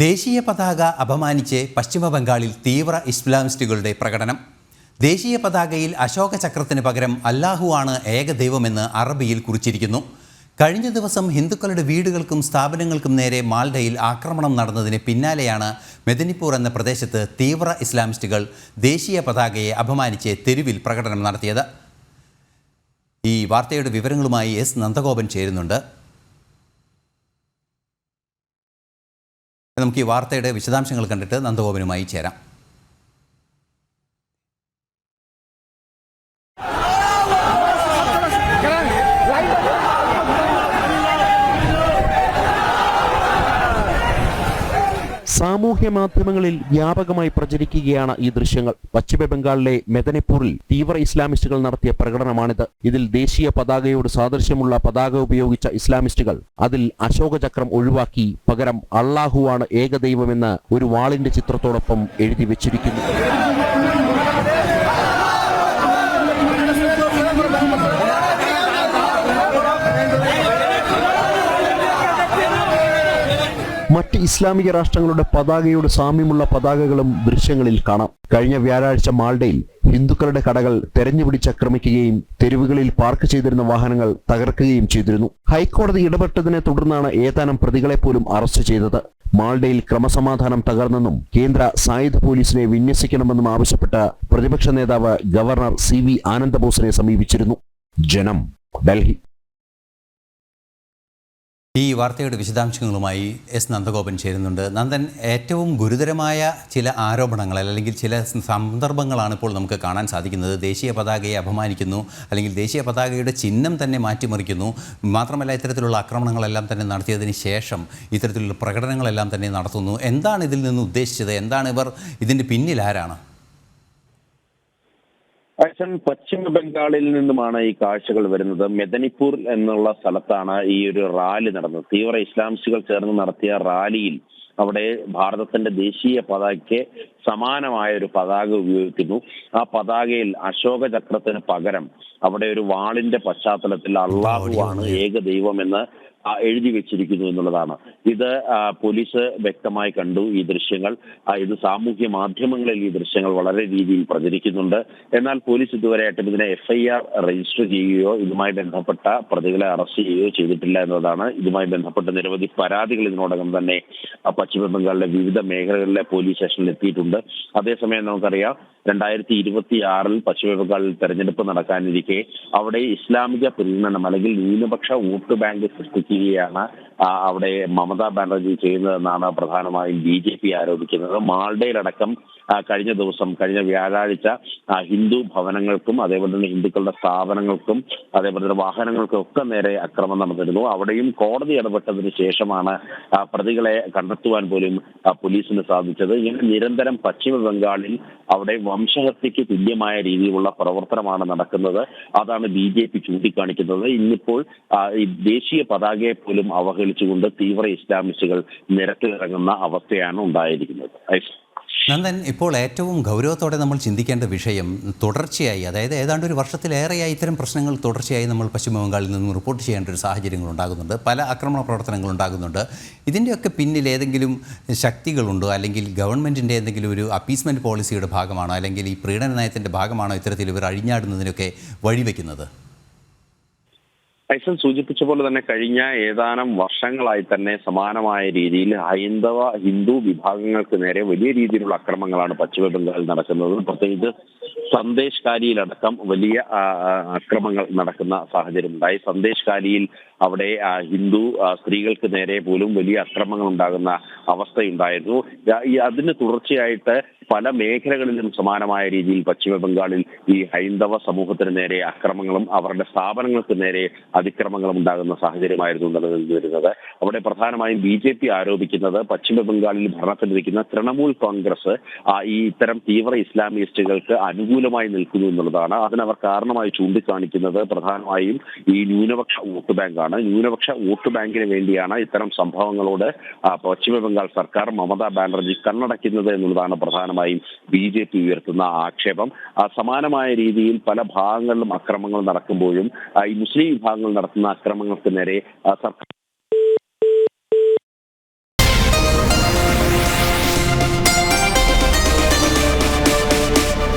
ദേശീയ പതാക അപമാനിച്ച് പശ്ചിമബംഗാളിൽ തീവ്ര ഇസ്ലാമിസ്റ്റുകളുടെ പ്രകടനം. ദേശീയ പതാകയിൽ അശോക ചക്രത്തിന് പകരം അല്ലാഹുവാണ് ഏകദൈവമെന്ന് അറബിയിൽ കുറിച്ചിരിക്കുന്നു. കഴിഞ്ഞ ദിവസം ഹിന്ദുക്കളുടെ വീടുകൾക്കും സ്ഥാപനങ്ങൾക്കും നേരെ മാൽഡയിൽ ആക്രമണം നടന്നതിന് പിന്നാലെയാണ് മെദിനിപൂർ എന്ന പ്രദേശത്ത് തീവ്ര ഇസ്ലാമിസ്റ്റുകൾ ദേശീയ പതാകയെ അപമാനിച്ച് തെരുവിൽ പ്രകടനം നടത്തിയത്. ഈ വാർത്തയുടെ വിവരങ്ങളുമായി എസ് നന്ദഗോപൻ ചേരുന്നുണ്ട്. നമുക്ക് ഈ വാർത്തയുടെ വിശദാംശങ്ങൾ കണ്ടിട്ട് നന്ദഗോപനുമായി ചേരാം. സാമൂഹ്യ മാധ്യമങ്ങളിൽ വ്യാപകമായി പ്രചരിക്കുകയാണ് ഈ ദൃശ്യങ്ങൾ. പശ്ചിമ ബംഗാളിലെ മെദിനിപൂരിൽ തീവ്ര ഇസ്ലാമിസ്റ്റുകൾ നടത്തിയ പ്രകടനമാണിത്. ഇതിൽ ദേശീയ പതാകയോട് സാദൃശ്യമുള്ള പതാക ഉപയോഗിച്ച ഇസ്ലാമിസ്റ്റുകൾ അതിൽ അശോക ചക്രം ഒഴിവാക്കി പകരം അള്ളാഹുവാണ് ഏകദൈവമെന്ന് ഒരു വാളിന്റെ ചിത്രത്തോടൊപ്പം എഴുതി വെച്ചിരിക്കുന്നു. മറ്റ് ഇസ്ലാമിക രാഷ്ട്രങ്ങളുടെ പതാകയോട് സാമ്യമുള്ള പതാകകളും ദൃശ്യങ്ങളിൽ കാണാം. കഴിഞ്ഞ വ്യാഴാഴ്ച മാൽഡയിൽ ഹിന്ദുക്കളുടെ കടകൾ തെരഞ്ഞുപിടിച്ചാക്രമിക്കുകയും തെരുവുകളിൽ പാർക്ക് ചെയ്തിരുന്ന വാഹനങ്ങൾ തകർക്കുകയും ചെയ്തിരുന്നു. ഹൈക്കോടതി ഇടപെട്ടതിനെ തുടർന്നാണ് ഏതാനും പ്രതികളെ പോലും അറസ്റ്റ് ചെയ്തത്. മാൽഡയിൽ ക്രമസമാധാനം തകർന്നെന്നും കേന്ദ്ര സായുധ പോലീസിനെ വിന്യസിക്കണമെന്നും ആവശ്യപ്പെട്ട് പ്രതിപക്ഷ നേതാവ് ഗവർണർ CV ആനന്ദബോസിനെ സമീപിച്ചിരുന്നു. ജനം, ഡൽഹി. ഈ വാർത്തയുടെ വിശദാംശങ്ങളുമായി എസ് നന്ദഗോപൻ ചേരുന്നുണ്ട്. നന്ദൻ, ഏറ്റവും ഗുരുതരമായ ചില ആരോപണങ്ങൾ അല്ലെങ്കിൽ ചില സന്ദർഭങ്ങളാണ് ഇപ്പോൾ നമുക്ക് കാണാൻ സാധിക്കുന്നത്. ദേശീയ പതാകയെ അപമാനിക്കുന്നു, അല്ലെങ്കിൽ ദേശീയ പതാകയുടെ ചിഹ്നം തന്നെ മാറ്റിമറിക്കുന്നു. മാത്രമല്ല, ഇത്തരത്തിലുള്ള ആക്രമണങ്ങളെല്ലാം തന്നെ നടത്തിയതിന് ശേഷം ഇത്തരത്തിലുള്ള പ്രകടനങ്ങളെല്ലാം തന്നെ നടത്തുന്നു. എന്താണ് ഇതിൽ നിന്ന് ഉദ്ദേശിച്ചത്? എന്താണ് ഇവർ ഇതിൻ്റെ പിന്നിൽ ആരാണ്? പശ്ചിമ ബംഗാളിൽ നിന്നുമാണ് ഈ കാഴ്ചകൾ വരുന്നത്. മെദിനിപൂർ എന്നുള്ള സ്ഥലത്താണ് ഈ ഒരു റാലി നടന്നത്. തീവ്ര ഇസ്ലാമിസ്റ്റുകൾ ചേർന്ന് നടത്തിയ റാലിയിൽ അവിടെ ഭാരതത്തിന്റെ ദേശീയ പതാകയ്ക്ക് സമാനമായ ഒരു പതാക ഉപയോഗിക്കുന്നു. ആ പതാകയിൽ അശോക ചക്രത്തിന് പകരം അവിടെ ഒരു വാളിന്റെ പശ്ചാത്തലത്തിൽ അള്ളാഹുവാണ് ഏകദൈവമെന്ന് എഴുതി വെച്ചിരിക്കുന്നു എന്നുള്ളതാണ്. ഇത് പോലീസ് വ്യക്തമായി കണ്ടു. ഈ ദൃശ്യങ്ങൾ ഇത് സാമൂഹ്യ മാധ്യമങ്ങളിൽ ഈ ദൃശ്യങ്ങൾ വളരെ രീതിയിൽ പ്രചരിക്കുന്നുണ്ട്. എന്നാൽ പോലീസ് ഇതുവരെയായിട്ടും ഇതിനെ FIR രജിസ്റ്റർ ചെയ്യുകയോ ഇതുമായി ബന്ധപ്പെട്ട പ്രതികളെ അറസ്റ്റ് ചെയ്യുകയോ ചെയ്തിട്ടില്ല എന്നതാണ്. ഇതുമായി ബന്ധപ്പെട്ട നിരവധി പരാതികൾ ഇതിനോടകം തന്നെ പശ്ചിമ ബംഗാളിലെ വിവിധ മേഖലകളിലെ പോലീസ് സ്റ്റേഷനിൽ എത്തിയിട്ടുണ്ട്. അതേസമയം നമുക്കറിയാം, 2026 പശ്ചിമ ബംഗാളിൽ തെരഞ്ഞെടുപ്പ് നടക്കാനിരിക്കെ അവിടെ ഇസ്ലാമിക പ്രീണനം അല്ലെങ്കിൽ ന്യൂനപക്ഷ വോട്ട് ബാങ്ക് സൃഷ്ടിക്കുകയാണ് അവിടെ മമതാ ബാനർജി ചെയ്യുന്നതെന്നാണ് പ്രധാനമായും BJP ആരോപിക്കുന്നത്. മാൽഡയിലടക്കം കഴിഞ്ഞ വ്യാഴാഴ്ച ഹിന്ദു ഭവനങ്ങൾക്കും അതേപോലെ തന്നെ ഹിന്ദുക്കളുടെ സ്ഥാപനങ്ങൾക്കും അതേപോലെ തന്നെ വാഹനങ്ങൾക്കും ഒക്കെ നേരെ അക്രമം നടന്നിരുന്നു. അവിടെയും കോടതി ഇടപെട്ടതിന് ശേഷമാണ് പ്രതികളെ കണ്ടെത്തുവാൻ പോലും പോലീസിന് സാധിച്ചത്. ഇങ്ങനെ നിരന്തരം പശ്ചിമ ബംഗാളിൽ അവിടെ വംശഹത്യയ്ക്ക് തുല്യമായ രീതിയിലുള്ള പ്രവർത്തനമാണ് നടക്കുന്നത്. അതാണ് BJP ചൂണ്ടിക്കാണിക്കുന്നത്. ഇന്നിപ്പോൾ ഈ ദേശീയ പതാകയെ പോലും അവഹേളിച്ചുകൊണ്ട് തീവ്ര ഇസ്ലാമിസ്റ്റുകൾ നിരത്തിലിറങ്ങുന്ന അവസ്ഥയാണ് ഉണ്ടായിരിക്കുന്നത്. നന്ദൻ, ഇപ്പോൾ ഏറ്റവും ഗൗരവത്തോടെ നമ്മൾ ചിന്തിക്കേണ്ട വിഷയം തുടർച്ചയായി, അതായത് ഏതാണ്ട് ഒരു വർഷത്തിലേറെയായി ഇത്തരം പ്രശ്നങ്ങൾ തുടർച്ചയായി നമ്മൾ പശ്ചിമ ബംഗാളിൽ നിന്നും റിപ്പോർട്ട് ചെയ്യേണ്ട ഒരു സാഹചര്യങ്ങൾ ഉണ്ടാകുന്നുണ്ട്. പല ആക്രമണ പ്രവർത്തനങ്ങൾ ഉണ്ടാകുന്നുണ്ട്. ഇതിൻ്റെയൊക്കെ പിന്നിൽ ഏതെങ്കിലും ശക്തികളുണ്ടോ, അല്ലെങ്കിൽ ഗവൺമെൻറ്റിൻ്റെ എന്തെങ്കിലും ഒരു അപ്പീസ്മെൻറ്റ് പോളിസിയുടെ ഭാഗമാണോ, അല്ലെങ്കിൽ ഈ പ്രീണന നയത്തിൻ്റെ ഭാഗമാണോ ഇത്തരത്തിൽ ഇവർ അഴിഞ്ഞാടുന്നതിനൊക്കെ വഴിവെക്കുന്നത്? ഐസൻ സൂചിപ്പിച്ച പോലെ തന്നെ കഴിഞ്ഞ ഏതാനും വർഷങ്ങളായി തന്നെ സമാനമായ രീതിയിൽ ഹിന്ദു വിഭാഗങ്ങൾക്ക് നേരെ വലിയ രീതിയിലുള്ള അക്രമങ്ങളാണ് പശ്ചിമ ബംഗാളിൽ നടക്കുന്നത്. പ്രത്യേകിച്ച് സന്ദേശ് കാലിയിലടക്കം വലിയ അക്രമങ്ങൾ നടക്കുന്ന സാഹചര്യമുണ്ടായി. സന്ദേശ് കാലിയിൽ അവിടെ ഹിന്ദു സ്ത്രീകൾക്ക് നേരെ പോലും വലിയ അക്രമങ്ങൾ ഉണ്ടാകുന്ന അവസ്ഥയുണ്ടായിരുന്നു. അതിന് തുടർച്ചയായിട്ട് പല മേഖലകളിലും സമാനമായ രീതിയിൽ പശ്ചിമ ബംഗാളിൽ ഈ ഹൈന്ദവ സമൂഹത്തിന് നേരെ അക്രമങ്ങളും അവരുടെ സ്ഥാപനങ്ങൾക്ക് നേരെ അതിക്രമങ്ങളും ഉണ്ടാകുന്ന സാഹചര്യമായിരുന്നു നിലനിന്ന് വരുന്നത്. അവിടെ പ്രധാനമായും BJP ആരോപിക്കുന്നത് പശ്ചിമ ബംഗാളിൽ ഭരണത്തിലിരിക്കുന്ന തൃണമൂൽ കോൺഗ്രസ് ഈ ഇത്തരം തീവ്ര ഇസ്ലാമിസ്റ്റുകൾക്ക് അനുകൂലമായി നിൽക്കുന്നു എന്നുള്ളതാണ്. അതിനവർ കാരണമായി ചൂണ്ടിക്കാണിക്കുന്നത് പ്രധാനമായും ഈ ന്യൂനപക്ഷ വോട്ട് ബാങ്കാണ്. ന്യൂനപക്ഷ വോട്ട് ബാങ്കിന് വേണ്ടിയാണ് ഇത്തരം സംഭവങ്ങളോട് പശ്ചിമ ബംഗാൾ സർക്കാർ മമതാ ബാനർജി കണ്ണടയ്ക്കുന്നത് എന്നുള്ളതാണ് പ്രധാനമായും BJP ഉയർത്തുന്ന ആക്ഷേപം. സമാനമായ രീതിയിൽ പല ഭാഗങ്ങളിലും അക്രമങ്ങൾ നടക്കുമ്പോഴും ഈ മുസ്ലിം വിഭാഗങ്ങൾ നടത്തുന്ന അക്രമങ്ങൾക്ക് നേരെ സർക്കാർ